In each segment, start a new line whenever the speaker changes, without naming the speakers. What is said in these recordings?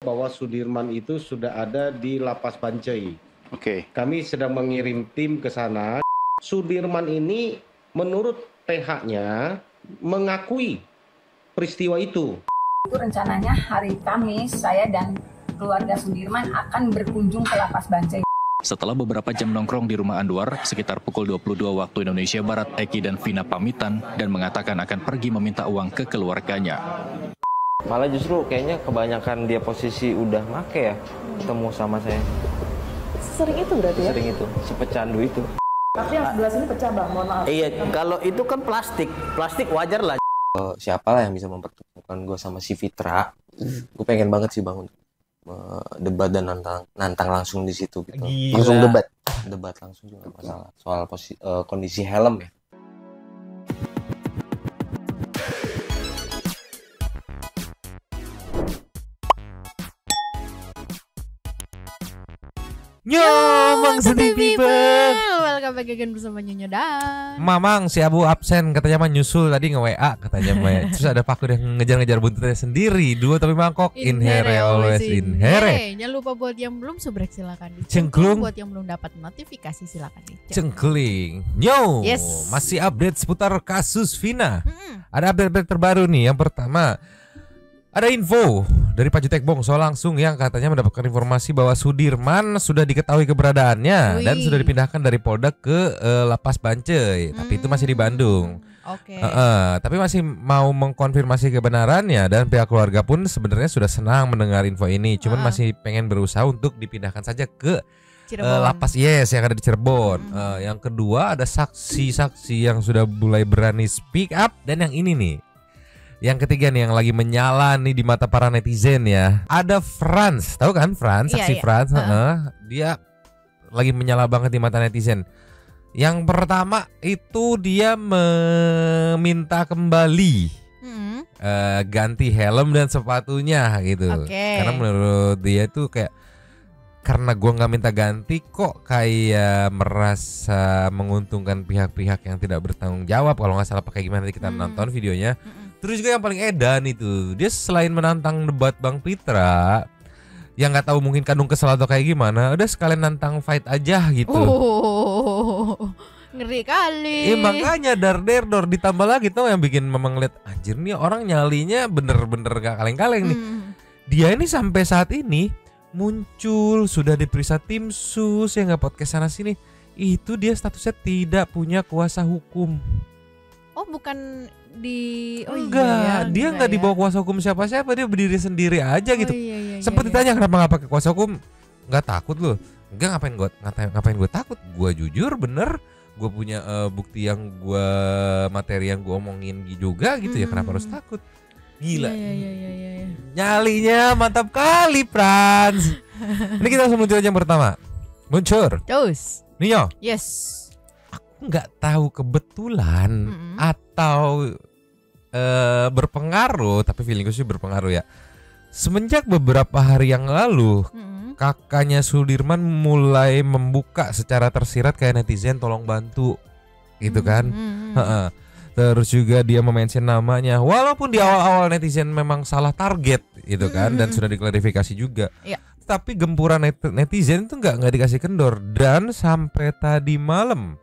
bahwa Sudirman itu sudah ada di Lapas Bancai.
Oke.
Kami sedang mengirim tim ke sana. Sudirman ini menurut PH-nya mengakui peristiwa itu.
Itu rencananya hari Kamis saya dan keluarga Sudirman akan berkunjung ke Lapas Bancai.
Setelah beberapa jam nongkrong di rumah Anwar, sekitar pukul 22 waktu Indonesia Barat, Eki dan Vina pamitan dan mengatakan akan pergi meminta uang ke keluarganya.
Malah justru kayaknya kebanyakan dia posisi udah make ya, ketemu sama saya.
Sering itu berarti ya?
Sering itu, sepecandu itu.
Tapi yang sebelah sini pecah bang, mohon maaf.
Iya, kalau itu kan plastik wajar lah. Siapalah yang bisa mempertemukan gue sama si Fitra? Gue pengen banget sih bang debat dan nantang langsung di situ gitu.
Gila.
Langsung debat langsung juga masalah soal kondisi helm ya.
Nyomong sedih people.
Welcome back again bersama Nyonya Dan
Mamang si Abu absen katanya mah nyusul tadi nge-WA katanya mah. Terus ada Paku yang ngejar-ngejar buntutnya sendiri. Dua tapi mangkok. Inhere always inhere.
Jangan lupa buat yang belum subrek silakan
Cengklung.
Buat yang belum dapat notifikasi silakan dicek.
Cengkling. Nyo.
Yes.
Masih update seputar kasus Vina. Ada update terbaru nih. Yang pertama, ada info dari Pak Jutek Bongso langsung yang katanya mendapatkan informasi bahwa Sudirman sudah diketahui keberadaannya dan sudah dipindahkan dari Polda ke Lapas Bancai. Tapi itu masih di Bandung.
Oke.
Tapi masih mau mengkonfirmasi kebenarannya dan pihak keluarga pun sebenarnya sudah senang mendengar info ini. Cuman masih pengen berusaha untuk dipindahkan saja ke Lapas yang ada di Cirebon. Yang kedua ada saksi-saksi yang sudah mulai berani speak up dan yang ini nih. Yang ketiga nih yang lagi menyala nih di mata para netizen ya. Ada Franz, tahu kan Franz, saksi Franz. Dia lagi menyala banget di mata netizen. Yang pertama itu dia meminta kembali ganti helm dan sepatunya gitu. Karena menurut dia itu kayak karena gua nggak minta ganti kok kayak merasa menguntungkan pihak-pihak yang tidak bertanggung jawab. Kalau nggak salah pakai gimana nanti kita nonton videonya. Terus juga yang paling edan itu dia selain menantang debat Bang Pitra yang nggak tahu mungkin kadung kesel atau kayak gimana, udah sekalian nantang fight aja gitu.
Ngeri kali.
Makanya dor ditambah lagi tuh yang bikin memang ngeliat anjir nih orang nyalinya bener-bener gak kaleng-kaleng nih. Dia ini sampai saat ini muncul sudah diperiksa tim sus yang nggak podcast sana sini. Itu dia statusnya tidak punya kuasa hukum.
Oh bukan di
enggak, dia enggak dibawa kuasa hukum siapa-siapa, dia berdiri sendiri aja gitu. Sempat ditanya kenapa enggak pakai kuasa hukum? Enggak takut loh. Enggak, ngapain gue takut? Gue jujur bener, gue punya bukti yang gue materi yang gue omongin juga gitu ya, kenapa harus takut? Gila. Nyalinya mantap kali, Franz. Ini kita langsung muncul aja yang pertama. Muncul.
Terus.
Nio.
Yes.
Nggak tahu kebetulan atau berpengaruh, tapi feeling gue sih berpengaruh ya. Semenjak beberapa hari yang lalu kakaknya Sudirman mulai membuka secara tersirat kayak netizen tolong bantu gitu kan. Terus juga dia memention namanya walaupun di awal-awal netizen memang salah target gitu kan dan sudah diklarifikasi juga. Tapi gempuran netizen itu nggak dikasih kendor dan sampai tadi malam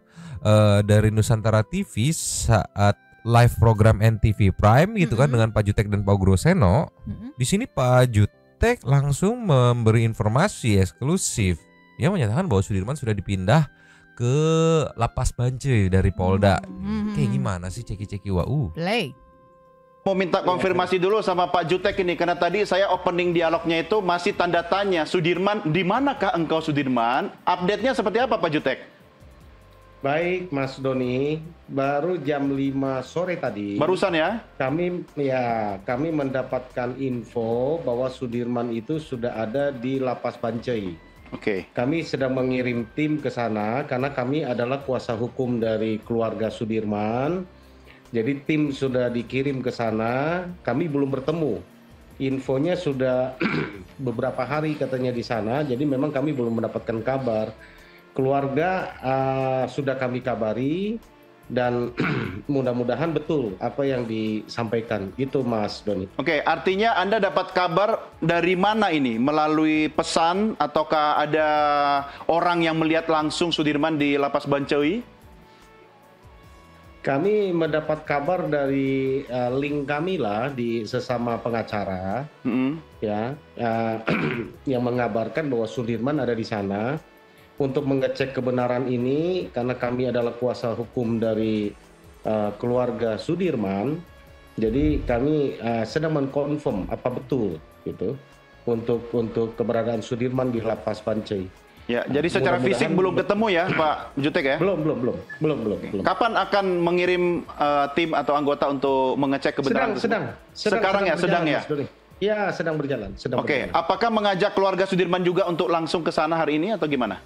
dari Nusantara TV saat live program NTV Prime gitu kan dengan Pak Jutek dan Pak Groseno. Di sini Pak Jutek langsung memberi informasi eksklusif yang menyatakan bahwa Sudirman sudah dipindah ke Lapas Bancai dari Polda. Kayak gimana sih ceki-ceki
Play.
Mau minta konfirmasi dulu sama Pak Jutek ini karena tadi saya opening dialognya itu masih tanda tanya. Sudirman, di manakah engkau Sudirman? Update-nya seperti apa Pak Jutek?
Baik Mas Doni, baru jam 5 sore tadi.
Barusan ya?
Kami mendapatkan info bahwa Sudirman itu sudah ada di Lapas Bancai.
Oke.
Kami sedang mengirim tim ke sana karena kami adalah kuasa hukum dari keluarga Sudirman. Jadi tim sudah dikirim ke sana, kami belum bertemu. Infonya sudah beberapa hari katanya di sana, jadi memang kami belum mendapatkan kabar. Keluarga sudah kami kabari dan mudah-mudahan betul apa yang disampaikan itu, Mas Doni.
Oke, artinya Anda dapat kabar dari mana ini? Melalui pesan ataukah ada orang yang melihat langsung Sudirman di Lapas Bancoi?
Kami mendapat kabar dari link kami lah di sesama pengacara, ya, yang mengabarkan bahwa Sudirman ada di sana. Untuk mengecek kebenaran ini, karena kami adalah kuasa hukum dari keluarga Sudirman, jadi kami sedang mengkonfirm apa betul gitu untuk keberadaan Sudirman di Lapas Bancoi.
Ya, jadi secara fisik belum ketemu ya, Pak Jutek ya?
Belum.
Kapan akan mengirim tim atau anggota untuk mengecek kebenaran? Sekarang ya, sedang ya?
Ya, sedang berjalan.
Oke, apakah mengajak keluarga Sudirman juga untuk langsung ke sana hari ini atau gimana?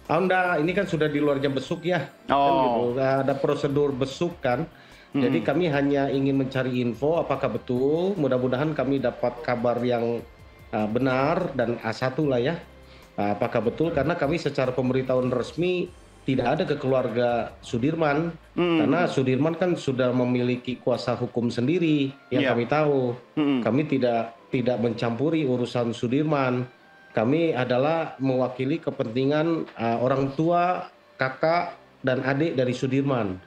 Enggak, ini kan sudah di luar jam besuk ya. Kan gitu. Ada prosedur besuk kan. Jadi kami hanya ingin mencari info apakah betul. Mudah-mudahan kami dapat kabar yang benar dan A1 lah ya. Apakah betul, karena kami secara pemberitahuan resmi tidak ada ke keluarga Sudirman. Karena Sudirman kan sudah memiliki kuasa hukum sendiri yang kami tahu. Kami tidak mencampuri urusan Sudirman. Kami adalah mewakili kepentingan orang tua, kakak, dan adik dari Sudirman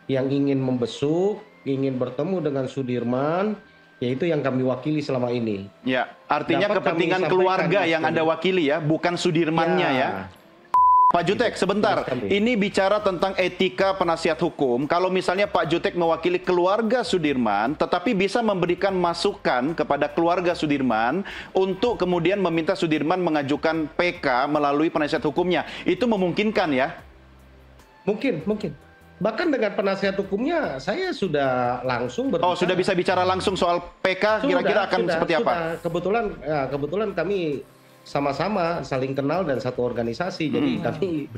yang ingin membesuk, ingin bertemu dengan Sudirman, yaitu yang kami wakili selama ini.
Ya, artinya kepentingan keluarga yang Anda wakili ya, bukan Sudirmannya ya. Pak Jutek, sebentar. Ini bicara tentang etika penasihat hukum. Kalau misalnya Pak Jutek mewakili keluarga Sudirman, tetapi bisa memberikan masukan kepada keluarga Sudirman untuk kemudian meminta Sudirman mengajukan PK melalui penasihat hukumnya. Itu memungkinkan ya?
Mungkin. Bahkan dengan penasihat hukumnya, saya sudah langsung berbicara.
Oh, sudah bisa bicara langsung soal PK, kira-kira akan seperti apa?
Kebetulan kami sama-sama saling kenal dan satu organisasi, jadi kami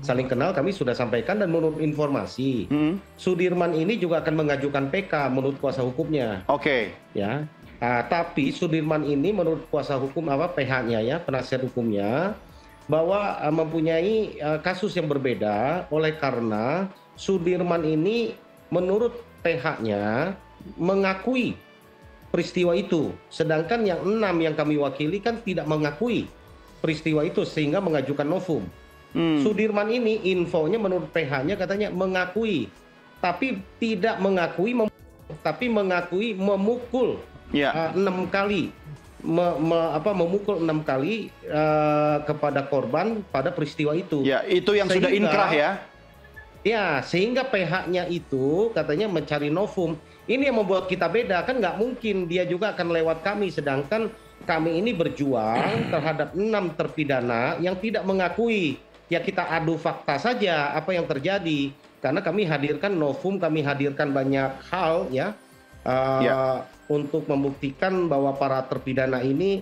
saling kenal. Kami sudah sampaikan dan menurut informasi Sudirman ini juga akan mengajukan PK menurut kuasa hukumnya. Ya, tapi Sudirman ini menurut kuasa hukum PH-nya ya, penasihat hukumnya, bahwa mempunyai kasus yang berbeda oleh karena Sudirman ini menurut PH-nya mengakui peristiwa itu, sedangkan yang 6 yang kami wakili kan tidak mengakui peristiwa itu sehingga mengajukan novum. Sudirman ini infonya menurut PH-nya katanya mengakui, tapi tidak mengakui, tapi mengakui memukul 6 kali, memukul 6 kali kepada korban pada peristiwa itu.
Ya, itu yang sudah inkrah ya.
Ya, sehingga PH-nya itu katanya mencari novum. Ini yang membuat kita beda, kan nggak mungkin dia juga akan lewat kami, sedangkan kami ini berjuang terhadap 6 terpidana yang tidak mengakui. Ya kita adu fakta saja apa yang terjadi, karena kami hadirkan novum, kami hadirkan banyak hal ya, untuk membuktikan bahwa para terpidana ini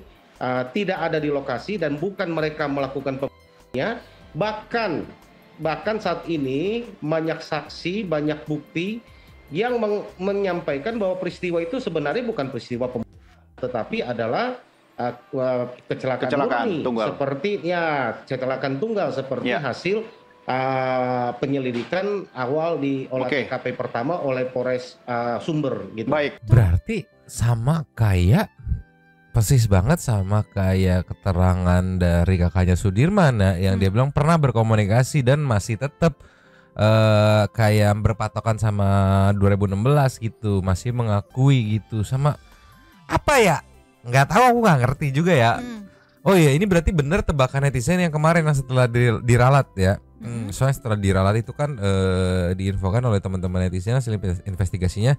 tidak ada di lokasi dan bukan mereka melakukan pembunuhannya. Bahkan saat ini banyak saksi, banyak bukti yang menyampaikan bahwa peristiwa itu sebenarnya bukan peristiwa pembunuhan, tetapi adalah kecelakaan tunggal. Kecelakaan tunggal seperti hasil penyelidikan awal di olah TKP pertama oleh Polres Sumber gitu.
Baik.
Berarti sama kayak persis banget sama kayak keterangan dari kakaknya Sudirman ya, yang dia bilang pernah berkomunikasi dan masih tetap kayak berpatokan sama 2016 gitu, masih mengakui gitu. Sama apa ya, nggak tahu, aku nggak ngerti juga ya. Oh iya, ini berarti bener tebakan netizen yang kemarin yang setelah diralat ya. Soalnya setelah diralat itu kan diinfokan oleh teman-teman netizen hasil investigasinya,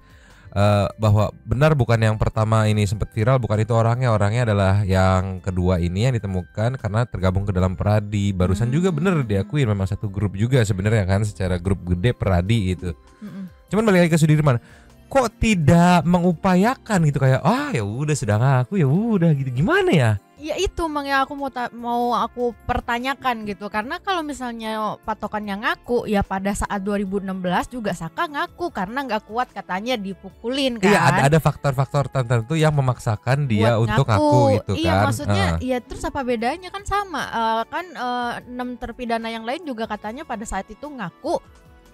bahwa benar bukan yang pertama ini sempat viral, bukan itu orangnya adalah yang kedua ini yang ditemukan karena tergabung ke dalam Peradi. Barusan juga benar diakui memang satu grup juga sebenarnya kan, secara grup gede Peradi itu. Cuman balik lagi ke Sudirman, kok tidak mengupayakan gitu, kayak ya udah sudah ngaku ya udah gitu, gimana ya?
Ya itu yang aku mau aku pertanyakan gitu, karena kalau misalnya patokannya ngaku ya pada saat 2016 juga Saka ngaku karena nggak kuat katanya dipukulin kan.
Iya, ada faktor-faktor tertentu yang memaksakan dia buat untuk ngaku itu kan.
Iya, maksudnya ya terus apa bedanya, kan sama kan 6 terpidana yang lain juga katanya pada saat itu ngaku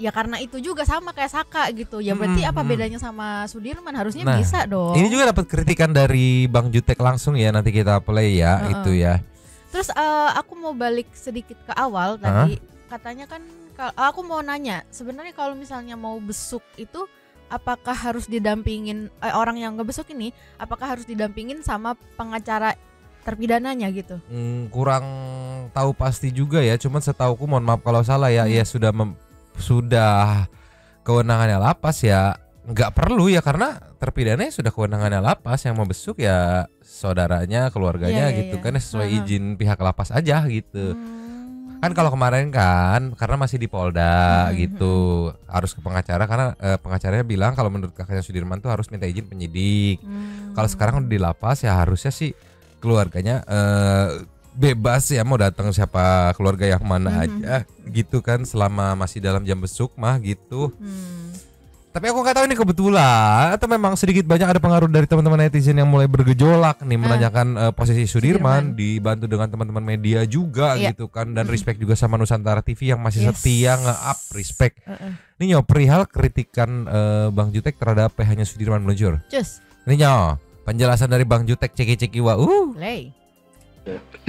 ya karena itu juga sama kayak Saka gitu. Ya berarti apa bedanya sama Sudirman? Harusnya bisa dong.
Ini juga dapat kritikan dari Bang Jutek langsung ya, nanti kita play ya itu ya.
Terus aku mau balik sedikit ke awal tadi. Katanya kan aku mau nanya, sebenarnya kalau misalnya mau besuk itu apakah harus didampingin orang yang ngebesuk ini, apakah harus didampingin sama pengacara terpidananya gitu?
Kurang tahu pasti juga ya, cuman setauku mohon maaf kalau salah ya, ya sudah kewenangannya lapas ya, nggak perlu ya karena terpidananya sudah kewenangannya lapas, yang mau besuk ya saudaranya, keluarganya gitu kan, sesuai izin pihak lapas aja gitu. Kan kalau kemarin kan karena masih di Polda gitu harus ke pengacara karena pengacaranya bilang kalau menurut kakaknya Sudirman tuh harus minta izin penyidik. Kalau sekarang udah di lapas ya harusnya sih keluarganya bebas ya mau datang siapa keluarga yang mana aja gitu kan selama masih dalam jam besuk mah gitu. Tapi aku nggak tahu ini kebetulan atau memang sedikit banyak ada pengaruh dari teman-teman netizen yang mulai bergejolak nih menanyakan posisi Sudirman, dibantu dengan teman-teman media juga gitu kan, dan respect juga sama Nusantara TV yang masih setia nge-up respect. Ini nyo perihal kritikan Bang Jutek terhadap PH-nya Sudirman meluncur. Ini nyo penjelasan dari Bang Jutek ceki-ceki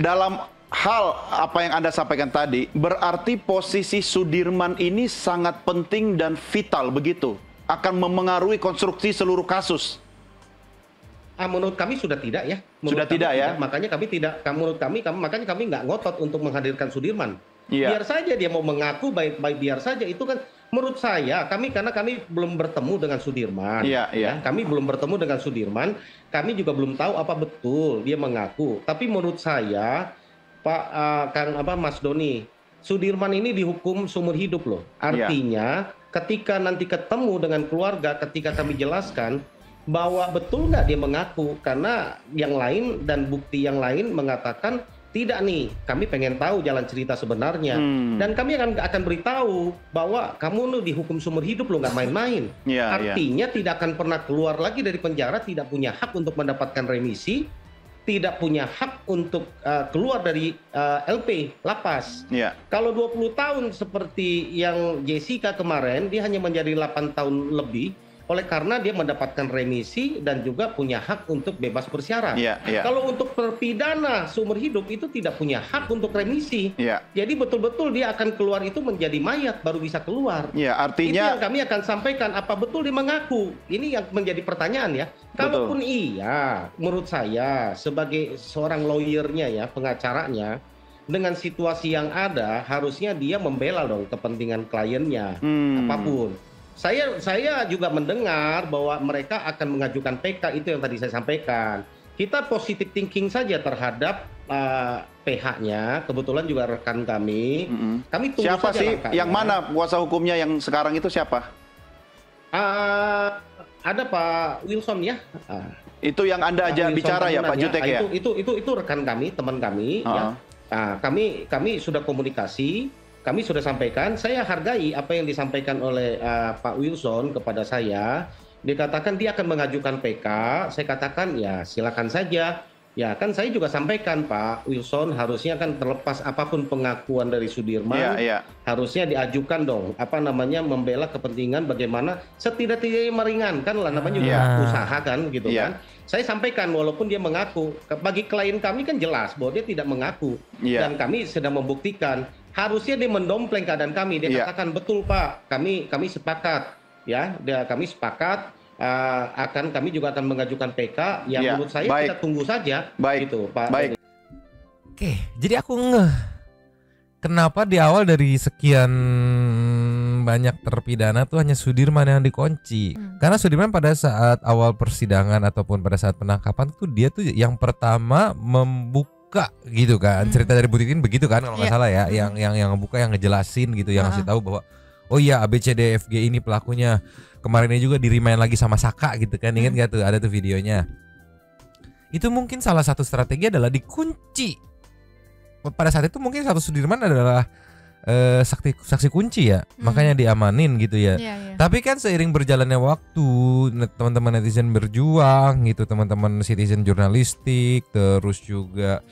dalam hal apa yang Anda sampaikan tadi, berarti posisi Sudirman ini sangat penting dan vital begitu, akan memengaruhi konstruksi seluruh kasus.
Menurut kami sudah tidak ya.
Sudah tidak ya.
Makanya kami tidak. Menurut kami makanya kami nggak ngotot untuk menghadirkan Sudirman. Biar saja dia mau mengaku baik-baik, biar saja itu kan. Menurut saya karena kami belum bertemu dengan Sudirman. Kami belum bertemu dengan Sudirman. Kami juga belum tahu apa betul dia mengaku. Tapi menurut saya Mas Doni, Sudirman ini dihukum seumur hidup loh. Artinya ketika nanti ketemu dengan keluarga, ketika kami jelaskan bahwa betul nggak dia mengaku, karena yang lain dan bukti yang lain mengatakan tidak nih, kami pengen tahu jalan cerita sebenarnya, dan kami akan beritahu bahwa kamu lu dihukum seumur hidup lo, nggak main-main. Artinya tidak akan pernah keluar lagi dari penjara, tidak punya hak untuk mendapatkan remisi, tidak punya hak untuk keluar dari LP lapas. Kalau 20 tahun seperti yang Jessica kemarin, dia hanya menjadi 8 tahun lebih oleh karena dia mendapatkan remisi dan juga punya hak untuk bebas bersyarat. Kalau untuk terpidana seumur hidup itu tidak punya hak untuk remisi. Jadi betul-betul dia akan keluar itu menjadi mayat baru bisa keluar.
Artinya
itu yang kami akan sampaikan, apa betul dia mengaku? Ini yang menjadi pertanyaan ya. Kalaupun iya, menurut saya sebagai seorang lawyernya ya, pengacaranya, dengan situasi yang ada harusnya dia membela dong kepentingan kliennya apapun. Saya juga mendengar bahwa mereka akan mengajukan PK, itu yang tadi saya sampaikan. Kita positive thinking saja terhadap PH-nya, kebetulan juga rekan kami. Kami tunggu
siapa
saja
sih?
langkahnya.
Yang mana kuasa hukumnya yang sekarang itu siapa?
Ada Pak Wilson ya.
Itu yang Anda aja bicara ya Pak Jutek ya?
Itu rekan kami, teman kami. Ya. Kami sudah komunikasi. Kami sudah sampaikan, saya hargai apa yang disampaikan oleh Pak Wilson kepada saya. Dikatakan dia akan mengajukan PK, saya katakan ya silakan saja. Ya kan saya juga sampaikan Pak Wilson harusnya kan terlepas apapun pengakuan dari Sudirman, harusnya diajukan dong, membela kepentingan bagaimana setidak-tidaknya meringankan lah, namanya juga usaha kan gitu kan. Saya sampaikan walaupun dia mengaku, bagi klien kami kan jelas bahwa dia tidak mengaku dan kami sedang membuktikan. Harusnya dia mendompleng keadaan kami. Dia katakan betul Pak, kami sepakat ya. Kami sepakat kami juga akan mengajukan PK. Yang menurut saya kita tunggu saja. Gitu, Pak.
Oke, jadi aku kenapa di awal dari sekian banyak terpidana tuh hanya Sudirman yang dikunci? Karena Sudirman pada saat awal persidangan ataupun pada saat penangkapan tuh dia tuh yang pertama membuka gitu kan, cerita dari Bu Titin begitu kan kalau nggak salah ya, yang buka, yang ngejelasin gitu, yang ngasih tahu bahwa oh iya ABCDFG ini pelakunya. Kemarinnya juga di-remind lagi sama Saka gitu kan, ingat nggak tuh, ada tuh videonya. Itu mungkin salah satu strategi adalah dikunci. Pada saat itu mungkin satu Sudirman adalah saksi kunci ya, makanya diamanin gitu ya. Tapi kan seiring berjalannya waktu, teman-teman netizen berjuang gitu, teman-teman citizen jurnalistik, terus juga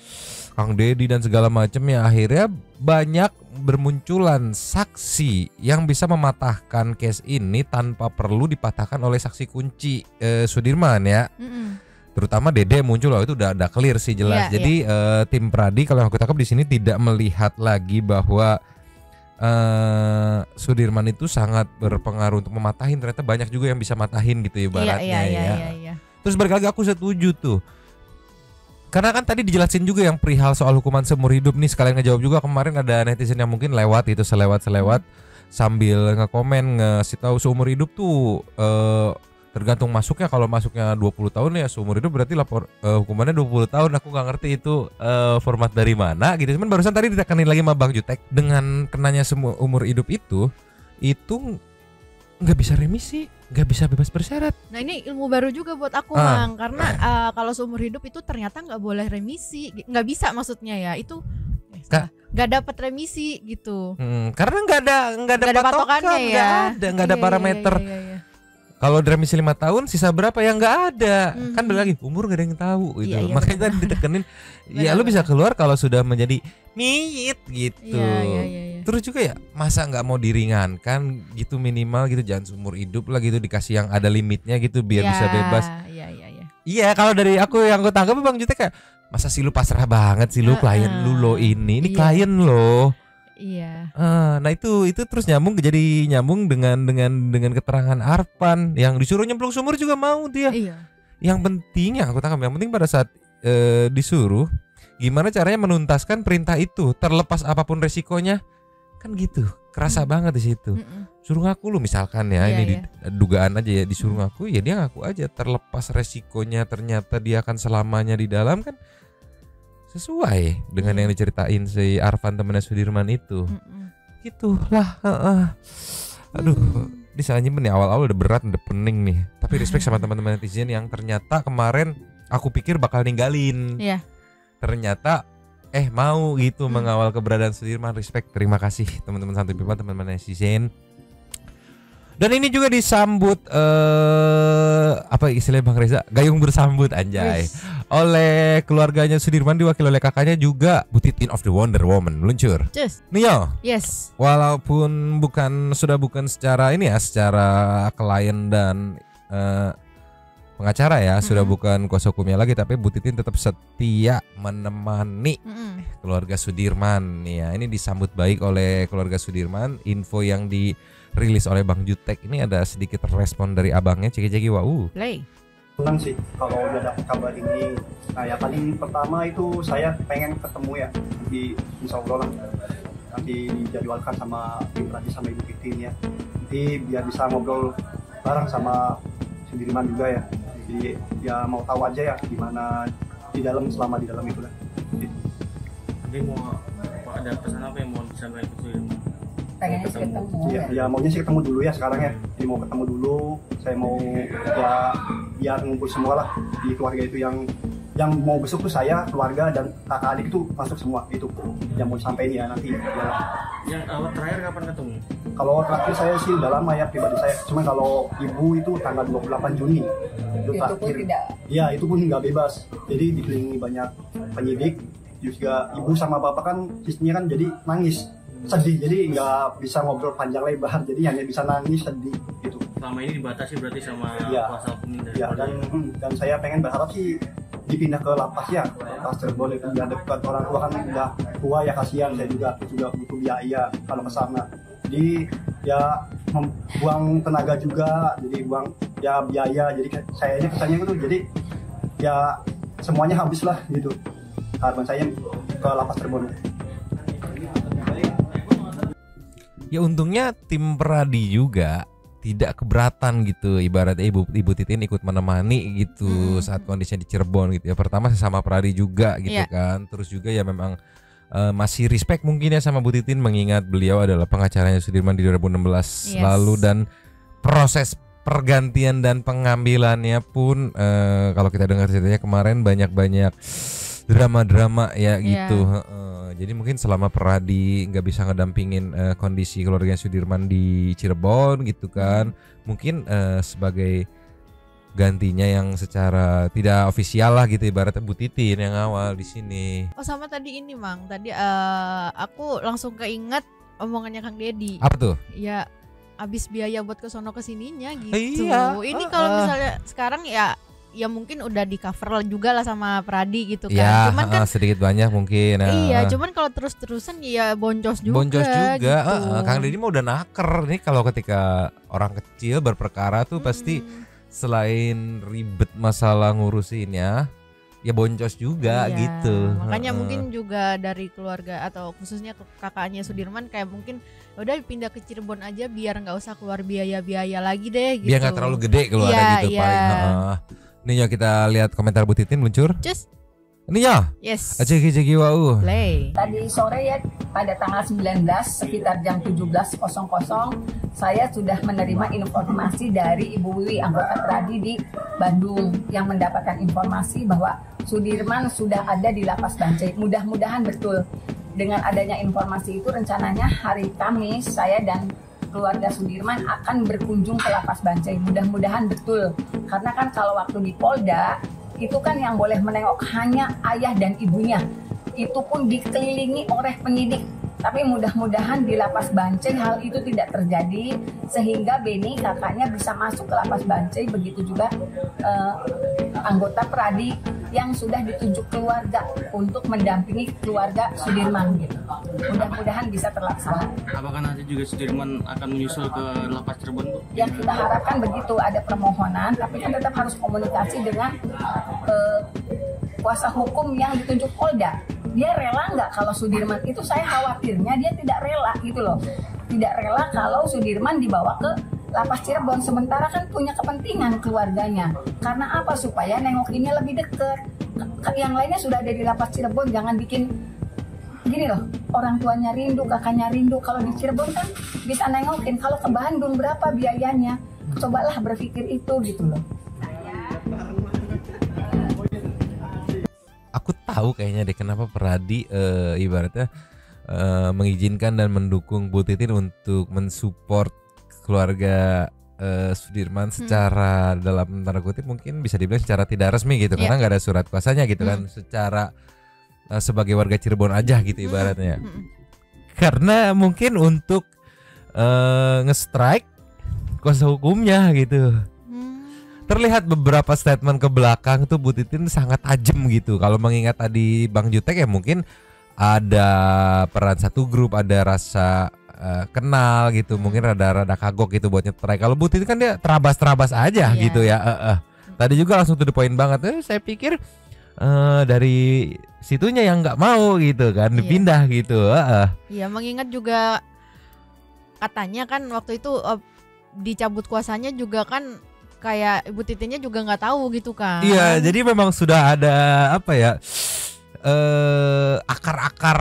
Kang Deddy dan segala macam ya, akhirnya banyak bermunculan saksi yang bisa mematahkan case ini tanpa perlu dipatahkan oleh saksi kunci Sudirman ya. Terutama Dede muncul, itu udah clear sih jelas. Jadi tim Pradi kalau yang aku tangkap di sini tidak melihat lagi bahwa Sudirman itu sangat berpengaruh untuk mematahin, ternyata banyak juga yang bisa matahin gitu ibaratnya ya. Terus balik lagi aku setuju tuh. Karena kan tadi dijelasin juga yang perihal soal hukuman seumur hidup nih, sekalian ngejawab juga kemarin ada netizen yang mungkin lewat itu selewat sambil ngekomen ngasih tahu seumur hidup tuh tergantung masuknya. Kalau masuknya 20 tahun ya seumur hidup berarti hukumannya 20 tahun. Aku nggak ngerti itu format dari mana gitu. Cuman barusan tadi ditekanin lagi sama Bang Jutek, dengan kenanya semua umur hidup itu nggak bisa remisi, nggak bisa bebas bersyarat.
Nah ini ilmu baru juga buat aku Mang, karena kalau seumur hidup itu ternyata nggak boleh remisi, nggak bisa maksudnya ya itu nggak dapat remisi gitu.
Karena nggak ada patokannya ya, nggak ada parameter. Kalau remisi 5 tahun, sisa berapa ya nggak ada. Kan balik lagi umur nggak ada yang tahu gitu. Makanya tadi ditekenin, ya lu bisa keluar kalau sudah menjadi miyit gitu. Terus juga ya masa nggak mau diringankan gitu, minimal gitu, jangan seumur hidup lah gitu, dikasih yang ada limitnya gitu biar bisa bebas. Iya kalau dari aku yang aku tangkap Bang Jutek kayak, masa sih lu pasrah banget sih lu, klien lu lo ini klien lo.
Iya.
Nah itu terus nyambung dengan keterangan Arfan yang disuruh nyemplung sumur juga mau dia. Yang penting yang aku tangkap, yang penting pada saat disuruh gimana caranya menuntaskan perintah itu terlepas apapun resikonya, kan gitu. Kerasa banget di situ. Suruh ngaku lu misalkan ya, dugaan aja ya, disuruh ngaku ya dia ngaku aja, terlepas resikonya ternyata dia akan selamanya di dalam, kan sesuai dengan yang diceritain si Arfan temennya Sudirman itu. Gitulah. Aduh, bisa nyimpen nih awal-awal udah berat, udah pening nih. Tapi respect sama teman-teman netizen yang ternyata kemarin aku pikir bakal ninggalin. Ternyata mau gitu mengawal keberadaan Sudirman. Respect, terima kasih teman-teman Santuy Pipa, teman-teman netizen. Dan ini juga disambut apa istilahnya Bang Reza, gayung bersambut anjay, oleh keluarganya Sudirman, diwakili oleh kakaknya juga Bu Titin of the Wonder Woman meluncur. Nio. Walaupun sudah bukan secara ini ya, secara klien dan pengacara ya, sudah bukan kuasa hukumnya lagi, tapi Bu Titin tetap setia menemani keluarga Sudirman ya. Ini disambut baik oleh keluarga Sudirman. Info yang dirilis oleh Bang Jutek ini ada sedikit respon dari abangnya, Ceki Wau.
Senang sih kalau udah dapat kabar ini. Nah ya paling pertama itu saya pengen ketemu ya, di insya Allah lah nanti dijadwalkan sama tim Pradi sama Ibu Titin ya, nanti biar bisa ngobrol bareng sama Sudirman juga ya. Jadi ya mau tahu aja ya gimana di dalam, selama di dalam itu lah.
Jadi mau ada pesan apa yang mau disampaikan ke Sudirman?
Pengennya sih ketemu
ya maunya sih ketemu dulu ya sekarang ya. Jadi mau ketemu dulu, saya mau ya biar ngumpul semua lah di keluarga itu, yang mau besok tuh saya, keluarga dan kakak adik itu masuk semua, itu yang mau sampai ini ya nanti ya.
Yang awal terakhir kapan ketemu?
Kalau terakhir saya sih udah lama ya pribadi saya, cuman kalau ibu itu tanggal 28 Juni itu terakhir. Ya itu pun nggak bebas, jadi dikelilingi banyak penyidik juga. Ibu sama bapak kan sistemnya kan jadi nangis sedih, jadi nggak bisa ngobrol panjang lebar, jadi hanya bisa nangis sedih gitu.
Selama ini dibatasi berarti sama kuasa hukum dari
dan saya pengen berharap sih dipindah ke lapas ya, lapas Cirebon itu biar dekat, orang tua kan udah tua ya, kasihan, saya juga butuh biaya kalau ke sana. Jadi ya membuang tenaga juga, jadi buang ya biaya, jadi saya ini kesannya itu jadi ya semuanya habis lah gitu. Harapan saya ke lapas Cirebon.
Ya untungnya tim Pradi juga tidak keberatan gitu, ibaratnya Ibu Titin ikut menemani gitu saat kondisinya di Cirebon gitu ya. Pertama sesama Pradi juga gitu kan. Terus juga ya memang masih respect mungkin ya sama Bu Titin, mengingat beliau adalah pengacaranya Sudirman di 2016 lalu, dan proses pergantian dan pengambilannya pun kalau kita dengar ceritanya kemarin banyak drama-drama ya gitu. Jadi mungkin selama Pradi nggak bisa ngedampingin kondisi keluarga Sudirman di Cirebon gitu kan, mungkin sebagai gantinya yang secara tidak ofisial lah gitu, ibaratnya Bu Titin yang awal di sini.
Oh sama tadi ini Mang, tadi aku langsung keinget omongannya Kang Deddy.
Apa tuh?
Ya habis biaya buat kesono kesininya gitu.
Iya.
Ini kalau misalnya sekarang ya mungkin udah di cover juga lah sama Pradi gitu kan.
Ya,
cuman kan
sedikit banyak mungkin.
Iya, cuman kalau terus-terusan ya boncos juga.
Boncos juga.
Gitu.
Kang Deddy mah udah naker nih kalau ketika orang kecil berperkara tuh pasti selain ribet masalah ngurusinnya, ya boncos juga gitu.
Makanya mungkin juga dari keluarga atau khususnya kakaknya Sudirman kayak mungkin udah pindah ke Cirebon aja biar nggak usah keluar biaya-biaya lagi deh gitu.
Biar nggak terlalu gede keluarnya gitu paling. Nih ya kita lihat komentar Bu Titin luncur.
Cus.
Ini ya.
Yes.
Ceki wau.
Play.
Tadi sore ya pada tanggal 19 sekitar jam 17.00 saya sudah menerima informasi dari Ibu Wiwi anggota Pradi di Bandung yang mendapatkan informasi bahwa Sudirman sudah ada di Lapas Bancai. Mudah-mudahan betul. Dengan adanya informasi itu rencananya hari Kamis saya dan keluarga Sudirman akan berkunjung ke Lapas Bancai. Mudah-mudahan betul. Karena kan kalau waktu di Polda itu kan yang boleh menengok hanya ayah dan ibunya. Itu pun dikelilingi oleh penyidik. Tapi mudah-mudahan di Lapas Bancai hal itu tidak terjadi sehingga Beni kakaknya bisa masuk ke Lapas Bancai. Begitu juga anggota Pradi yang sudah ditunjuk keluarga untuk mendampingi keluarga Sudirman gitu. Mudah-mudahan bisa terlaksana.
Apakah nanti juga Sudirman akan menyusul ke Lapas Cirebon, Bu?
Yang kita harapkan begitu, ada permohonan, tapi kan tetap harus komunikasi dengan kuasa hukum yang ditunjuk Polda. Dia rela nggak kalau Sudirman itu, saya khawatirnya dia tidak rela gitu loh. Tidak rela kalau Sudirman dibawa ke Lapas Cirebon, sementara kan punya kepentingan keluarganya. Karena apa? Supaya nengokinnya lebih deket. Yang lainnya sudah ada di Lapas Cirebon, jangan bikin gini loh, orang tuanya rindu, kakaknya rindu. Kalau di Cirebon kan bisa nengokin, kalau ke Bandung berapa biayanya? Cobalah berpikir itu gitu loh.
Aku tahu kayaknya deh kenapa Pradi ibaratnya mengizinkan dan mendukung Bu Titin untuk mensupport keluarga Sudirman secara dalam tanda kutip mungkin bisa dibilang secara tidak resmi gitu, karena nggak ada surat kuasanya gitu kan, secara sebagai warga Cirebon aja gitu ibaratnya. Karena mungkin untuk nge-strike kuasa hukumnya gitu. Terlihat beberapa statement ke belakang tuh Bu Titin sangat tajam gitu. Kalau mengingat tadi Bang Jutek ya mungkin ada peran satu grup, ada rasa kenal gitu, mungkin rada kagok gitu buat nyetrai. Kalau Bu Titin kan dia terabas aja gitu ya. Tadi juga langsung to the point banget. Saya pikir dari situnya yang nggak mau gitu kan, dipindah gitu.
Iya, mengingat juga katanya kan waktu itu dicabut kuasanya juga kan kayak Ibu Titinnya juga nggak tahu gitu kan.
Iya, jadi memang sudah ada apa ya, akar-akar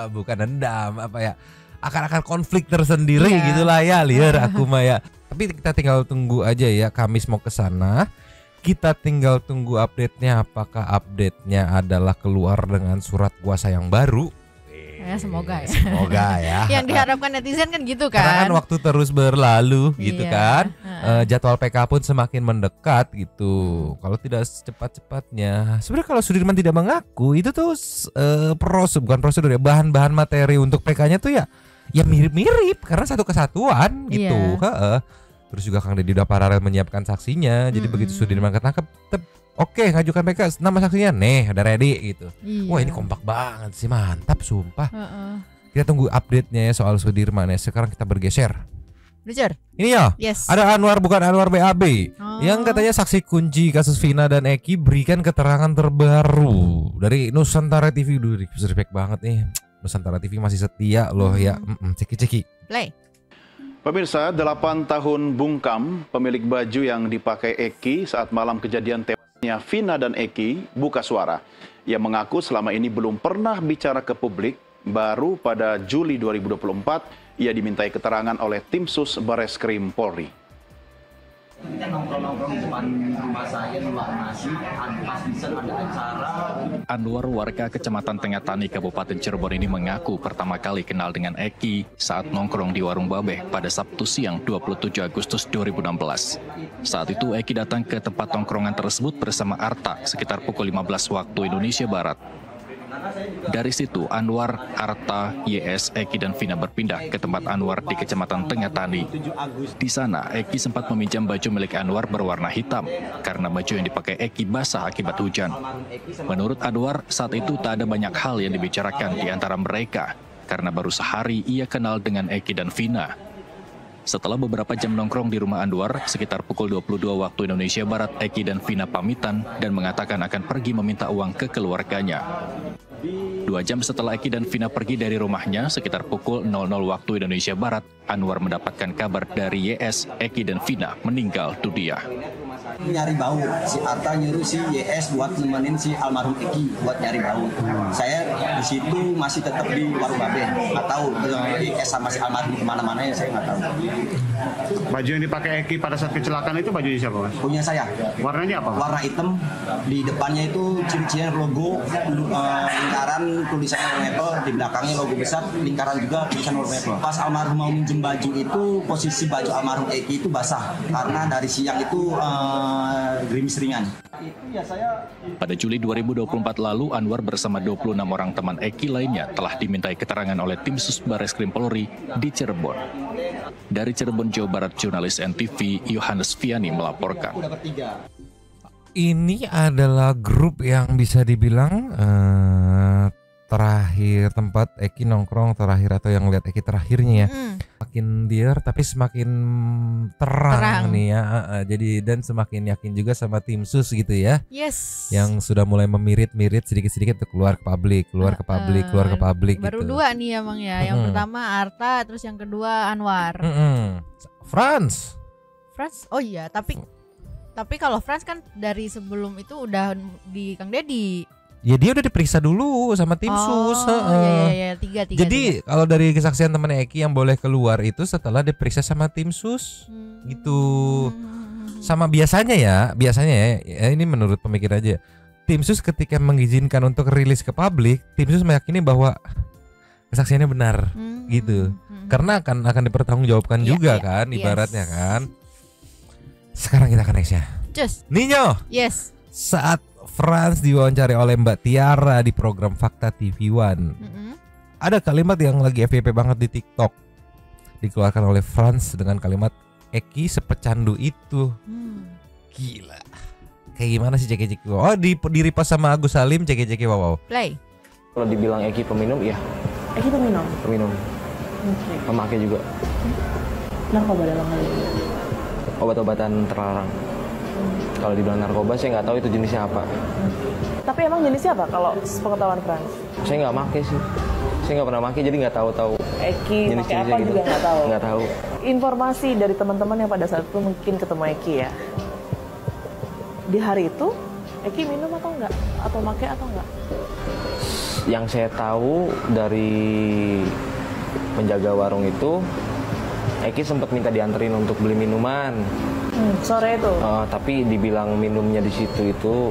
bukan dendam, apa ya, akar-akar konflik tersendiri gitulah ya, liar aku mah ya. Tapi kita tinggal tunggu aja ya, Kamis mau ke sana. Kita tinggal tunggu update-nya, apakah update-nya adalah keluar dengan surat kuasa yang baru.
Ya, semoga ya.
Semoga ya.
Yang diharapkan netizen kan gitu kan.
Karena kan waktu terus berlalu gitu kan. Jadwal PK pun semakin mendekat gitu. Kalau tidak secepat-cepatnya. Sebenarnya kalau Sudirman tidak mengaku itu tuh bukan prosedur ya, bahan-bahan materi untuk PK-nya tuh ya mirip-mirip karena satu kesatuan gitu. Terus juga Kang Deddy udah paralel menyiapkan saksinya. Jadi begitu Sudirman ketangkep, oke, ngajukan PK, nama saksinya nih udah ready gitu. Wah, ini kompak banget sih, mantap sumpah. Kita tunggu update-nya ya soal Sudirman ya. Sekarang kita bergeser. Ini ya, ada Anwar, bukan Anwar BAB, yang katanya saksi kunci kasus Vina dan Eki berikan keterangan terbaru dari Nusantara TV. Duh, respect banget nih, Nusantara TV masih setia loh ya. Ceki.
Play.
Pemirsa, 8 tahun bungkam pemilik baju yang dipakai Eki saat malam kejadian tewasnya Vina dan Eki buka suara. Ia mengaku selama ini belum pernah bicara ke publik. Baru pada Juli 2024 ia dimintai keterangan oleh tim sus Bareskrim Polri.
Kita nongkrong-nongkrong di depan rumah saya di warung nasi, pas bisa ada acara.
Anwar, warga Kecamatan Tengah Tani, Kabupaten Cirebon ini mengaku pertama kali kenal dengan Eki saat nongkrong di warung Babeh pada Sabtu siang 27 Agustus 2016. Saat itu Eki datang ke tempat nongkrongan tersebut bersama Arta sekitar pukul 15 waktu Indonesia Barat. Dari situ, Anwar, Arta, YS, Eki, dan Vina berpindah ke tempat Anwar di Kecamatan Tengah Tani. Di sana, Eki sempat meminjam baju milik Anwar berwarna hitam karena baju yang dipakai Eki basah akibat hujan. Menurut Anwar, saat itu tak ada banyak hal yang dibicarakan di antara mereka karena baru sehari ia kenal dengan Eki dan Vina. Setelah beberapa jam nongkrong di rumah Anwar, sekitar pukul 22 waktu Indonesia Barat, Eki dan Vina pamitan dan mengatakan akan pergi meminta uang ke keluarganya. 2 jam setelah Eki dan Vina pergi dari rumahnya, sekitar pukul 00 waktu Indonesia Barat, Anwar mendapatkan kabar dari YS, Eki dan Vina meninggal dunia.
Nyari bau, si Arta nyuruh si YS buat nemenin si almarhum Eki buat nyari bau. Saya di situ masih tetap di warung Babeh, nggak tahu YS sama si almarhum kemana-mana ya, saya nggak tahu.
Baju yang dipakai Eki pada saat kecelakaan itu bajunya siapa, Mas?
Punya saya.
Warnanya apa, Mas?
Warna hitam, di depannya itu ciri-cirinya logo, lingkaran tulisan Apple, di belakangnya logo besar, lingkaran juga tulisan Apple. Pas almarhum mau minjem baju itu, posisi baju almarhum Eki itu basah, karena dari siang itu gerimis ringan.
Pada Juli 2024 lalu, Anwar bersama 26 orang teman Eki lainnya telah dimintai keterangan oleh tim Sus Bareskrim Polri di Cirebon. Dari Cirebon, Jawa Barat, jurnalis NTV Yohanes Viani melaporkan.
Ini adalah grup yang bisa dibilang terakhir tempat Eki nongkrong terakhir atau yang lihat Eki terakhirnya ya. Semakin liar tapi semakin terang nih ya. Jadi dan semakin yakin juga sama tim sus gitu ya.
Yes.
Yang sudah mulai memirit-mirit sedikit-sedikit untuk keluar ke publik, keluar ke publik
baru
gitu.
2 nih ya Bang ya. Yang pertama Arta, terus yang kedua Anwar.
Franz.
Oh iya, tapi kalau Franz kan dari sebelum itu udah di Kang Deddy.
Ya dia udah diperiksa dulu sama tim sus.
Iya, tiga.
Jadi kalau dari kesaksian teman Eki yang boleh keluar itu setelah diperiksa sama tim sus, gitu. Sama biasanya ya ini menurut pemikir aja. Tim sus ketika mengizinkan untuk rilis ke publik, tim sus meyakini bahwa kesaksiannya benar, gitu. Karena akan dipertanggungjawabkan juga kan, ibaratnya kan. Sekarang kita akan nextnya. Ninyo.
Yes.
Saat Franz diwawancari oleh Mbak Tiara di program Fakta TV One. Ada kalimat yang lagi FYP banget di TikTok. Dikeluarkan oleh Franz dengan kalimat Eki sepecandu itu. Gila. Kayak gimana sih ceki-ceki? Oh, di repost sama Agus Salim ceki-ceki wow.
Play.
Kalau dibilang Eki peminum, iya.
Eki peminum?
Peminum. Pemakai juga.
Narkoba dalam hal ini?
Obat-obatan terlarang. Kalau dibilang narkoba, saya nggak tahu itu jenisnya apa.
Tapi emang jenisnya apa kalau sepengetahuan Franz?
Saya nggak pakai sih. Saya nggak pernah pakai, jadi nggak tahu
Eki pakai apa
gitu.
juga nggak tahu.
Nggak tahu.
Informasi dari teman-teman yang pada saat itu mungkin ketemu Eki ya. Di hari itu Eki minum atau enggak? Atau pakai atau enggak?
Yang saya tahu dari penjaga warung itu, Eki sempat minta dianterin untuk beli minuman.
Sore itu.
Tapi dibilang minumnya di situ itu,